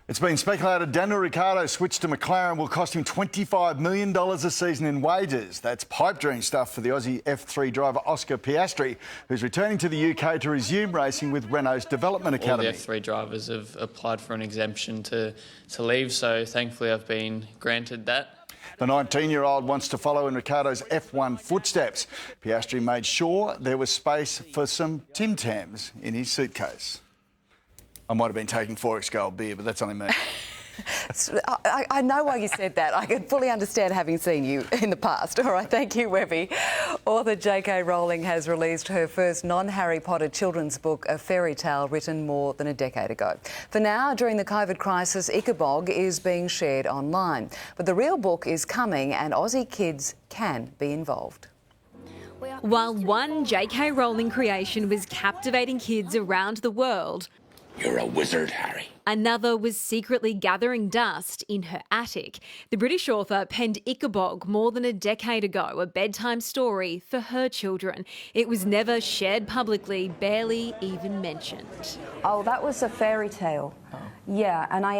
It's been speculated Daniel Ricciardo's switch to McLaren will cost him $25 million a season in wages. That's pipe dream stuff for the Aussie F3 driver Oscar Piastri, who's returning to the UK to resume racing with Renault's Development Academy. All the F3 drivers have applied for an exemption to leave, so thankfully I've been granted that. The 19-year-old wants to follow in Ricciardo's F1 footsteps. Piastri made sure there was space for some Tim Tams in his suitcase. I might have been taking 4X Gold beer, but that's only me. I know why you said that. I can fully understand having seen you in the past. All right, thank you, Webby. Author J.K. Rowling has released her first non-Harry Potter children's book, a fairy tale written more than a decade ago. For now, during the COVID crisis, Ichabod is being shared online. But the real book is coming and Aussie kids can be involved. While one J.K. Rowling creation was captivating kids around the world, "You're a wizard, Harry." another was secretly gathering dust in her attic. The British author penned Ichabod more than a decade ago, a bedtime story for her children. It was never shared publicly, barely even mentioned. Oh, that was a fairy tale. Yeah, and I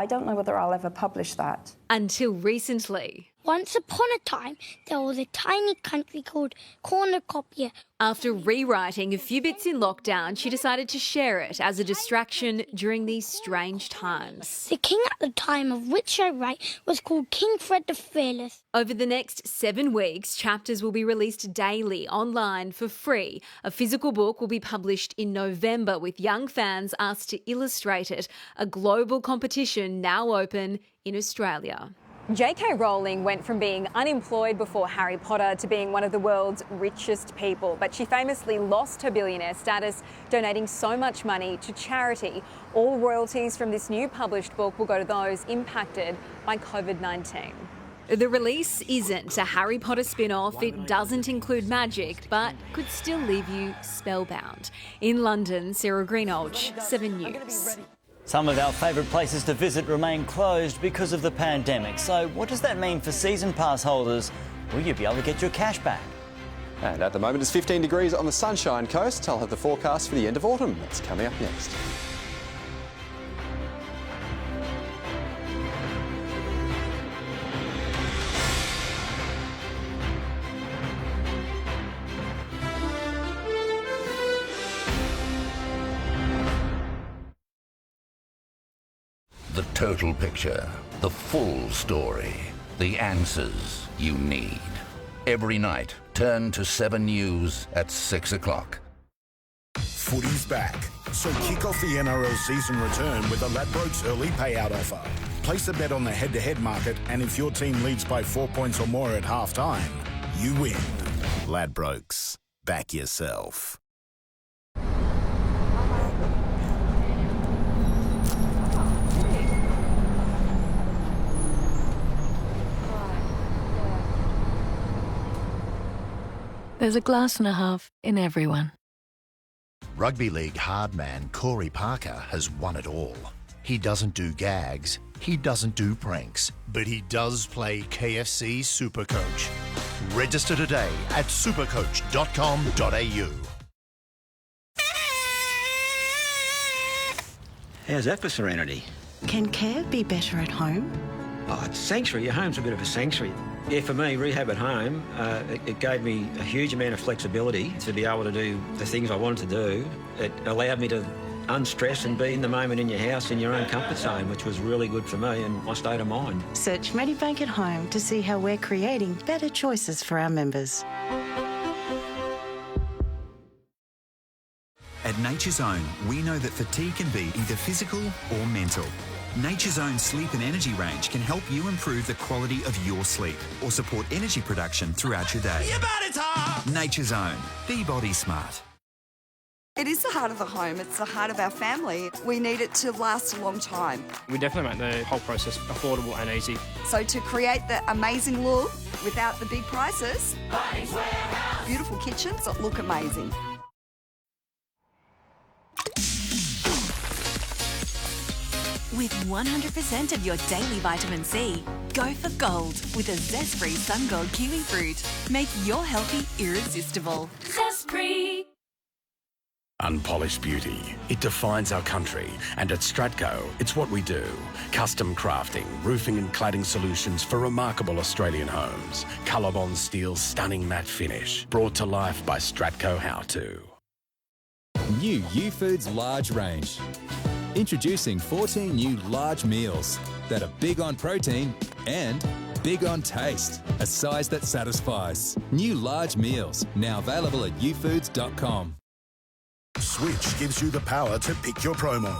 don't know whether I'll ever publish that. Until recently. Once upon a time, there was a tiny country called Cornucopia. After rewriting a few bits in lockdown, she decided to share it as a distraction during these strange times. The king at the time of which I write was called King Fred the Fearless. Over the next 7 weeks, chapters will be released daily online for free. A physical book will be published in November with young fans asked to illustrate it. A global competition now open in Australia. J.K. Rowling went from being unemployed before Harry Potter to being one of the world's richest people, but she famously lost her billionaire status, donating so much money to charity. All royalties from this new published book will go to those impacted by COVID-19. The release isn't a Harry Potter spin-off. It doesn't include magic, but could still leave you spellbound. In London, Sarah Greenhalgh, 7 News. Some of our favourite places to visit remain closed because of the pandemic. So what does that mean for season pass holders? Will you be able to get your cash back? And at the moment it's 15 degrees on the Sunshine Coast. I'll have the forecast for the end of autumn. That's coming up next. The total picture, the full story, the answers you need. Every night, turn to 7 News at 6 o'clock. Footy's back, so kick off the NRL season return with the Ladbrokes early payout offer. Place a bet on the head-to-head market, and if your team leads by 4 points or more at half-time, you win. Ladbrokes. Back yourself. There's a glass and a half in everyone. Rugby league hard man Corey Parker has won it all. He doesn't do gags, he doesn't do pranks, but he does play KFC Supercoach. Register today at supercoach.com.au. How's that for serenity? Can care be better at home? Oh, it's sanctuary. Your home's a bit of a sanctuary. Yeah, for me, rehab at home, it gave me a huge amount of flexibility to be able to do the things I wanted to do. It allowed me to unstress and be in the moment in your house in your own comfort zone, which was really good for me and my state of mind. Search Medibank at Home to see how we're creating better choices for our members. At Nature's Own, we know that fatigue can be either physical or mental. Nature's Own sleep and energy range can help you improve the quality of your sleep or support energy production throughout your day. Your body's hot. Nature's Own. Be body smart. It is the heart of the home. It's the heart of our family. We need it to last a long time. We definitely make the whole process affordable and easy. So to create the amazing look without the big prices, beautiful kitchens that look amazing. With 100% of your daily vitamin C, go for gold with a zest-free Sun Gold kiwi fruit. Make your healthy irresistible. Zest-free. unpolished beauty. It defines our country, and at Stratco, it's what we do. Custom crafting, roofing and cladding solutions for remarkable Australian homes. Colorbond Steel's stunning matte finish, brought to life by Stratco How To. New U-Foods large range. Introducing 14 new large meals that are big on protein and big on taste. A size that satisfies. New large meals, now available at ufoods.com. Switch gives you the power to pick your promo.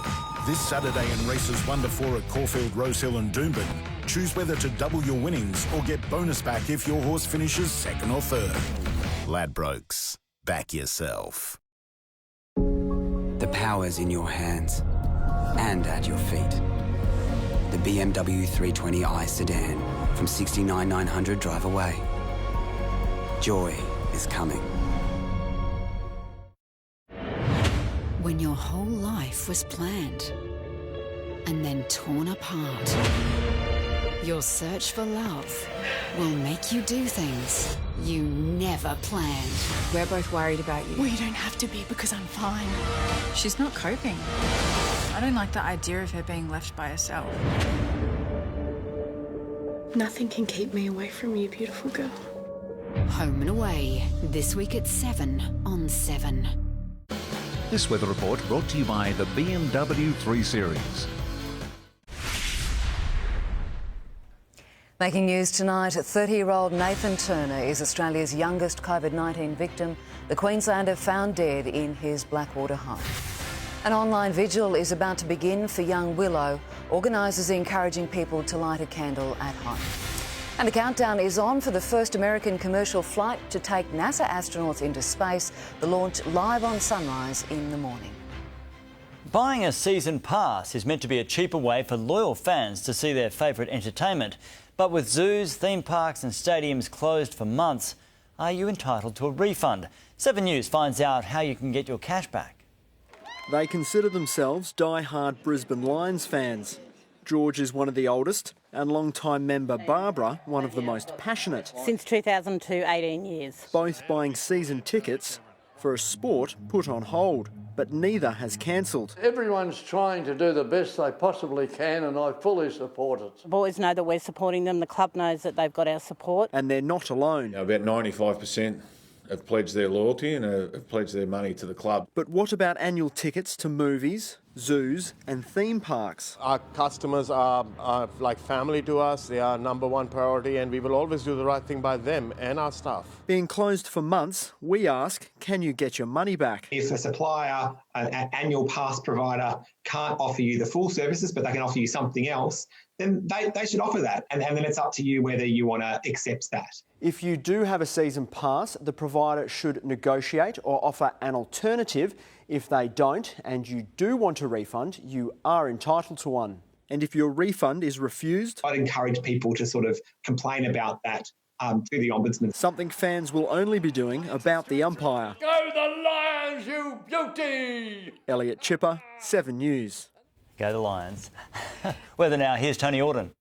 This Saturday in races 1 to 4 at Caulfield, Rosehill and Doomben, choose whether to double your winnings or get bonus back if your horse finishes second or third. Ladbrokes, back yourself. The power's in your hands and at your feet. The BMW 320i sedan from 69,900 drive away. Joy is coming. When your whole life was planned and then torn apart, your search for love will make you do things you never planned. We're both worried about you. Well, you don't have to be because I'm fine. She's not coping. I don't like the idea of her being left by herself. Nothing can keep me away from you, beautiful girl. Home and Away, this week at 7 on 7. This weather report brought to you by the BMW 3 Series. Making news tonight, 30-year-old Nathan Turner is Australia's youngest COVID-19 victim. The Queenslander found dead in his Blackwater home. An online vigil is about to begin for young Willow. Organisers are encouraging people to light a candle at home. And the countdown is on for the first American commercial flight to take NASA astronauts into space. The launch live on sunrise in the morning. Buying a season pass is meant to be a cheaper way for loyal fans to see their favourite entertainment. But with zoos, theme parks and stadiums closed for months, are you entitled to a refund? 7 News finds out how you can get your cash back. They consider themselves die-hard Brisbane Lions fans. George is one of the oldest, and long-time member Barbara, one of the most passionate. Since 2002, 18 years. Both buying season tickets for a sport put on hold, but neither has cancelled. Everyone's trying to do the best they possibly can, and I fully support it. The boys know that we're supporting them. The club knows that they've got our support. And they're not alone. About 95% have pledged their loyalty and have pledged their money to the club. But what about annual tickets to movies, zoos and theme parks? Our customers are like family to us. They are number one priority, and we will always do the right thing by them and our staff. Being closed for months, we ask, can you get your money back? If a supplier, an annual pass provider, can't offer you the full services, but they can offer you something else, then they should offer that. And then it's up to you whether you want to accept that. If you do have a season pass, the provider should negotiate or offer an alternative. If they don't and you do want a refund, you are entitled to one. And if your refund is refused, I'd encourage people to sort of complain about that to the Ombudsman. Something fans will only be doing about the umpire. Go the Lions, you beauty! Elliot Chipper, 7 News. Go the Lions. Weather now, here's Tony Auden.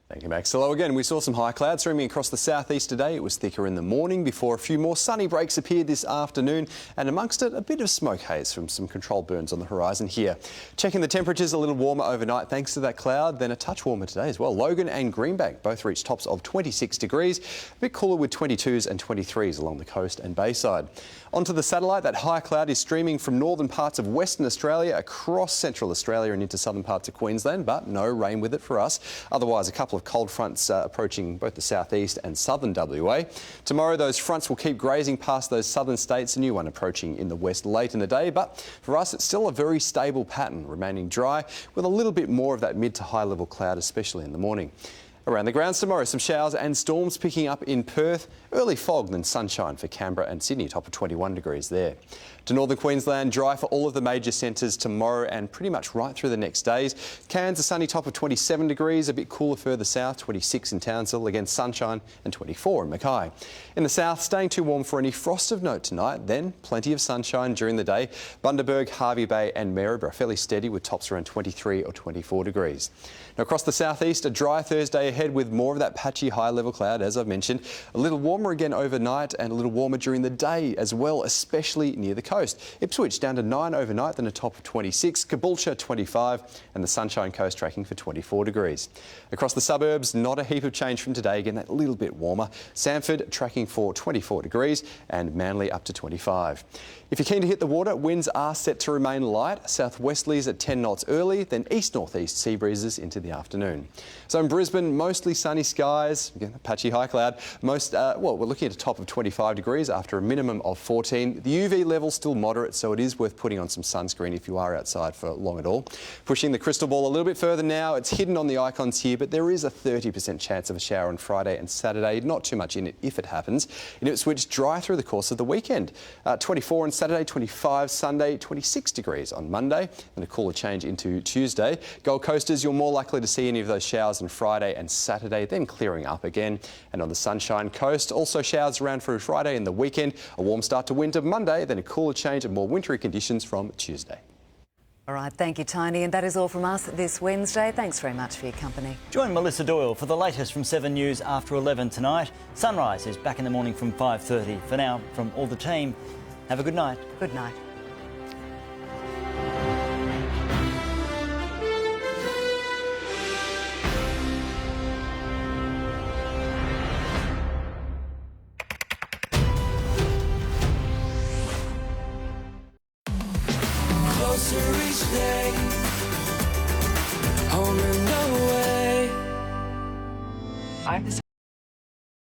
Thank you, Max. Hello again. We saw some high clouds streaming across the southeast today. It was thicker in the morning before a few more sunny breaks appeared this afternoon, and amongst it, a bit of smoke haze from some controlled burns on the horizon here. Checking the temperatures, a little warmer overnight thanks to that cloud, then a touch warmer today as well. Logan and Greenbank both reached tops of 26 degrees, a bit cooler with 22s and 23s along the coast and bayside. Onto the satellite, that high cloud is streaming from northern parts of Western Australia across central Australia and into southern parts of Queensland, but no rain with it for us. Otherwise, a couple of cold fronts approaching both the southeast and southern WA. Tomorrow, those fronts will keep grazing past those southern states, a new one approaching in the west late in the day. But for us, it's still a very stable pattern, remaining dry with a little bit more of that mid to high level cloud, especially in the morning. Around the grounds tomorrow, some showers and storms picking up in Perth. Early fog, then sunshine for Canberra and Sydney, top of 21 degrees there. To northern Queensland, dry for all of the major centres tomorrow and pretty much right through the next days. Cairns, a sunny top of 27 degrees, a bit cooler further south, 26 in Townsville, again sunshine, and 24 in Mackay. In the south, staying too warm for any frost of note tonight, then plenty of sunshine during the day. Bundaberg, Hervey Bay and Maryborough fairly steady with tops around 23 or 24 degrees. Now across the southeast, a dry Thursday ahead. ahead with more of that patchy high-level cloud, as I've mentioned. A little warmer again overnight and a little warmer during the day as well, especially near the coast. Ipswich down to 9 overnight, then a top of 26. Caboolture 25 and the Sunshine Coast tracking for 24 degrees. Across the suburbs, not a heap of change from today. Again, that little bit warmer. Sanford tracking for 24 degrees and Manly up to 25. If you're keen to hit the water, winds are set to remain light. Southwesterlies at 10 knots early, then east-northeast sea breezes into the afternoon. So in Brisbane, mostly sunny skies. Again, a patchy high cloud. We're looking at a top of 25 degrees after a minimum of 14. The UV level still moderate, so it is worth putting on some sunscreen if you are outside for long at all. Pushing the crystal ball a little bit further now. It's hidden on the icons here, but there is a 30% chance of a shower on Friday and Saturday. Not too much in it if it happens. In Ipswich, dry through the course of the weekend. 24 on Saturday, 25 Sunday, 26 degrees on Monday, and a cooler change into Tuesday. Gold Coasters, you're more likely to see any of those showers on Friday and Saturday, then clearing up again. And on the Sunshine Coast, also showers around for Friday and the weekend. A warm start to winter Monday, then a cooler change and more wintry conditions from Tuesday. All right, thank you, Tony. And that is all from us this Wednesday. Thanks very much for your company. Join Melissa Doyle for the latest from 7 News after 11 tonight. Sunrise is back in the morning from 5:30. For now, from all the team, have a good night. Good night.